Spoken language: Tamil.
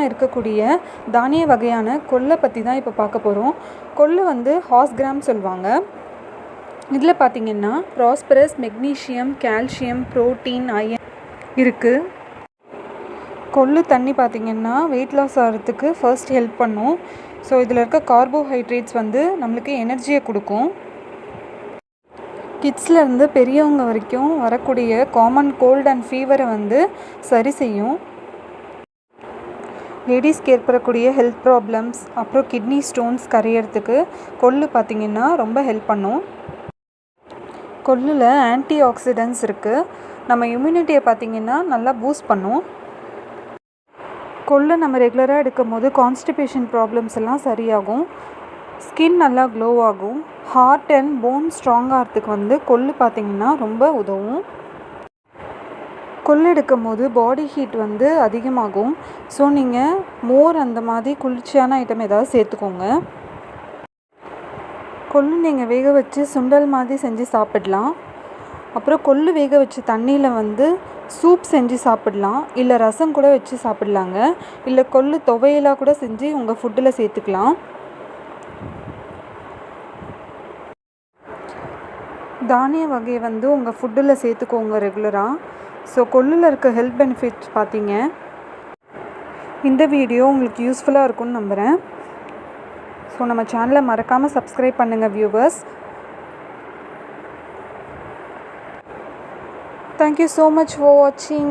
இருக்கக்கூடிய தானிய வகையான கொள்ளை பற்றி தான் இப்போ பார்க்க போகிறோம். கொள்ளு வந்து ஹார்ஸ் கிராம் சொல்லுவாங்க. இதில் பார்த்திங்கன்னா phosphorus, magnesium, calcium, protein, iron இருக்குது. கொள்ளு தண்ணி பார்த்திங்கன்னா வெயிட் லாஸ் ஆகிறதுக்கு ஃபர்ஸ்ட் ஹெல்ப் பண்ணும். ஸோ இதில் இருக்க கார்போஹைட்ரேட்ஸ் வந்து நம்மளுக்கு எனர்ஜியை கொடுக்கும். கிட்ஸ்லேருந்து பெரியவங்க வரைக்கும் வரக்கூடிய காமன் கோல்ட் அண்ட் ஃபீவரை வந்து சரி செய்யும். லேடிஸ்க்கு ஏற்படக்கூடிய ஹெல்த் ப்ராப்ளம்ஸ், அப்புறம் கிட்னி ஸ்டோன்ஸ் கரையிறதுக்கு கொள்ளு பார்த்திங்கன்னா ரொம்ப ஹெல்ப் பண்ணும். கொள்ளில் ஆன்டி ஆக்சிடென்ட்ஸ் இருக்குது. நம்ம இம்யூனிட்டியை பார்த்திங்கன்னா நல்லா பூஸ்ட் பண்ணும். கொள்ளு நம்ம ரெகுலராக எடுக்கும் போது கான்ஸ்டிபேஷன் ப்ராப்ளம்ஸ் எல்லாம் சரியாகும். ஸ்கின் நல்லா க்ளோ ஆகும். ஹார்ட் அண்ட் போன் ஸ்ட்ராங் ஆகிறதுக்கு வந்து கொள்ளு பார்த்திங்கன்னா ரொம்ப உதவும். கொள்ளு எடுக்கும் போது பாடி ஹீட் வந்து அதிகமாகும். ஸோ நீங்கள் மோர் அந்த மாதிரி குளிர்ச்சியான ஐட்டம் ஏதாவது சேர்த்துக்கோங்க. கொள்ளு நீங்கள் வேக வச்சு சுண்டல் மாதிரி செஞ்சு சாப்பிடலாம். அப்புறம் கொள்ளு வேக வச்சு தண்ணியில் வந்து சூப் செஞ்சு சாப்பிடலாம். இல்லை ரசம் கூட வச்சு சாப்பிட்லாங்க. இல்லை கொள்ளு துவையலாக கூட செஞ்சு உங்கள் ஃபுட்டில் சேர்த்துக்கலாம். தானிய வகையை வந்து உங்கள் ஃபுட்டில் சேர்த்துக்கோங்க ரெகுலராக. ஸோ கொள்ளில் இருக்க ஹெல்த் பெனிஃபிட்ஸ் பார்த்தீங்க. இந்த வீடியோ உங்களுக்கு யூஸ்ஃபுல்லாக இருக்கும்னு நம்புகிறேன். ஸோ நம்ம சேனலை மறக்காமல் சப்ஸ்கிரைப் பண்ணுங்கள் viewers. Thank you so much for watching.